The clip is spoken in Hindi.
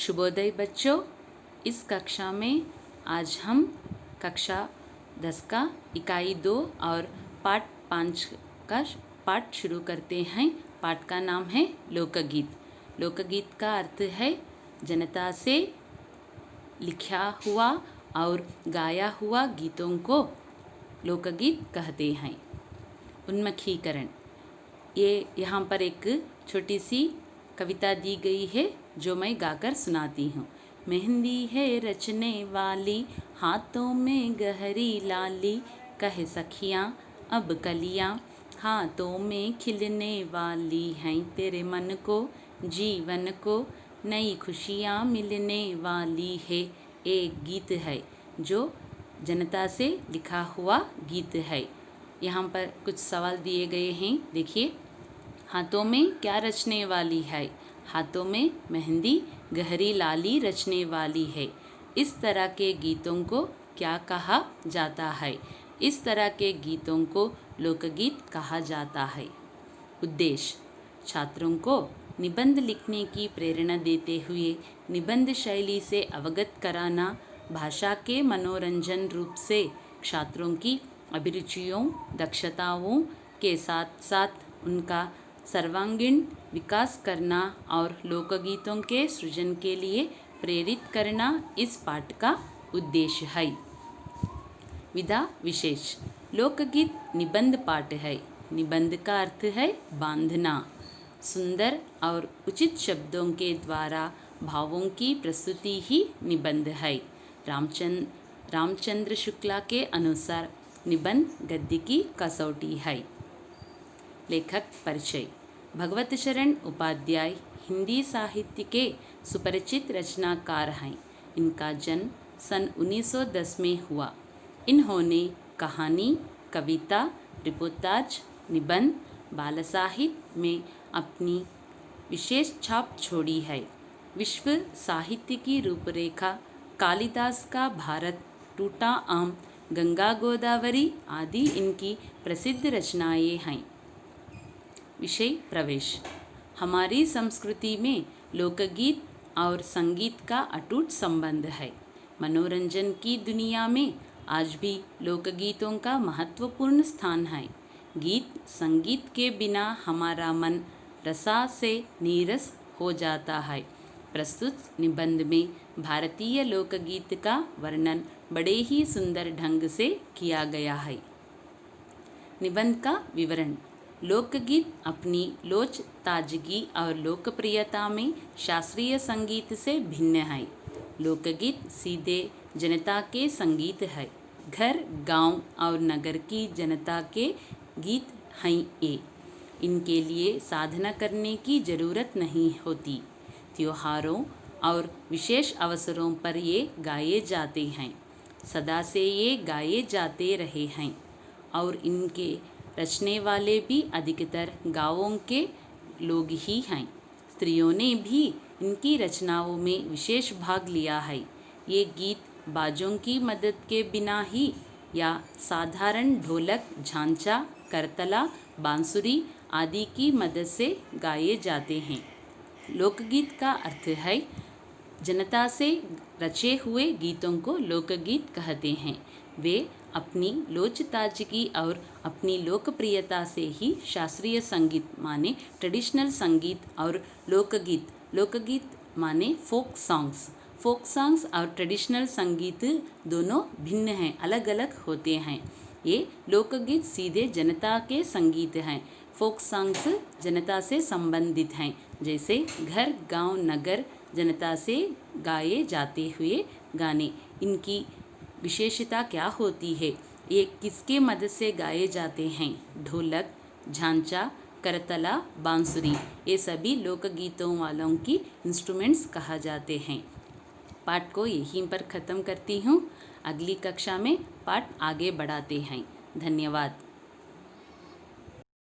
शुभोदय बच्चों, इस कक्षा में आज हम कक्षा 10 का इकाई 2 और पाठ 5 का पाठ शुरू करते हैं। पाठ का नाम है लोकगीत। लोकगीत का अर्थ है जनता से लिखा हुआ और गाया हुआ गीतों को लोकगीत कहते हैं। उन्मुखीकरण, ये यहाँ पर एक छोटी सी कविता दी गई है जो मैं गाकर सुनाती हूँ। मेहंदी है रचने वाली, हाथों में गहरी लाली, कहे सखियाँ अब कलियाँ हाथों में खिलने वाली हैं, तेरे मन को जीवन को नई खुशियाँ मिलने वाली है। एक गीत है जो जनता से लिखा हुआ गीत है। यहाँ पर कुछ सवाल दिए गए हैं, देखिए। हाथों में क्या रचने वाली है? हाथों में मेहंदी गहरी लाली रचने वाली है। इस तरह के गीतों को क्या कहा जाता है? इस तरह के गीतों को लोकगीत कहा जाता है। उद्देश्य, छात्रों को निबंध लिखने की प्रेरणा देते हुए निबंध शैली से अवगत कराना, भाषा के मनोरंजन रूप से छात्रों की अभिरुचियों दक्षताओं के साथ साथ उनका सर्वांगीण विकास करना और लोकगीतों के सृजन के लिए प्रेरित करना इस पाठ का उद्देश्य है। विधा विशेष, लोकगीत निबंध पाठ है। निबंध का अर्थ है बांधना। सुंदर और उचित शब्दों के द्वारा भावों की प्रस्तुति ही निबंध है। रामचंद्र शुक्ला के अनुसार निबंध गद्य की कसौटी है। लेखक परिचय, भगवत शरण उपाध्याय हिंदी साहित्य के सुपरिचित रचनाकार हैं। इनका जन्म सन 1910 में हुआ। इन्होंने कहानी, कविता, रिपोर्ताज, निबंध, बाल साहित्य में अपनी विशेष छाप छोड़ी है। विश्व साहित्य की रूपरेखा, कालिदास का भारत, टूटा आम, गंगा गोदावरी आदि इनकी प्रसिद्ध रचनाएं हैं। विषय प्रवेश, हमारी संस्कृति में लोकगीत और संगीत का अटूट संबंध है। मनोरंजन की दुनिया में आज भी लोकगीतों का महत्वपूर्ण स्थान है। गीत संगीत के बिना हमारा मन रसा से नीरस हो जाता है। प्रस्तुत निबंध में भारतीय लोकगीत का वर्णन बड़े ही सुंदर ढंग से किया गया है। निबंध का विवरण, लोकगीत अपनी लोच ताजगी और लोकप्रियता में शास्त्रीय संगीत से भिन्न है। लोकगीत सीधे जनता के संगीत है। घर, गांव और नगर की जनता के गीत हैं ये। इनके लिए साधना करने की जरूरत नहीं होती। त्योहारों और विशेष अवसरों पर ये गाए जाते हैं। सदा से ये गाए जाते रहे हैं और इनके रचने वाले भी अधिकतर गाँवों के लोग ही हैं। स्त्रियों ने भी इनकी रचनाओं में विशेष भाग लिया है। ये गीत बाजों की मदद के बिना ही या साधारण ढोलक, झांझा, करतला, बांसुरी आदि की मदद से गाए जाते हैं। लोकगीत का अर्थ है जनता से रचे हुए गीतों को लोकगीत कहते हैं। वे अपनी लोचताजगी और अपनी लोकप्रियता से ही शास्त्रीय संगीत माने ट्रेडिशनल संगीत और लोकगीत, लोकगीत माने फोक सॉन्ग्स और ट्रेडिशनल संगीत दोनों भिन्न हैं, अलग अलग होते हैं। ये लोकगीत सीधे जनता के संगीत हैं। फोक सॉन्ग्स जनता से संबंधित हैं, जैसे घर, गांव, नगर, जनता से गाए जाते हुए गाने। इनकी विशेषता क्या होती है? ये किसके मदद से गाए जाते हैं? ढोलक, झांझा, करतला, बांसुरी, ये सभी लोकगीतों वालों की इंस्ट्रूमेंट्स कहा जाते हैं। पाठ को यहीं पर ख़त्म करती हूँ। अगली कक्षा में पाठ आगे बढ़ाते हैं। धन्यवाद।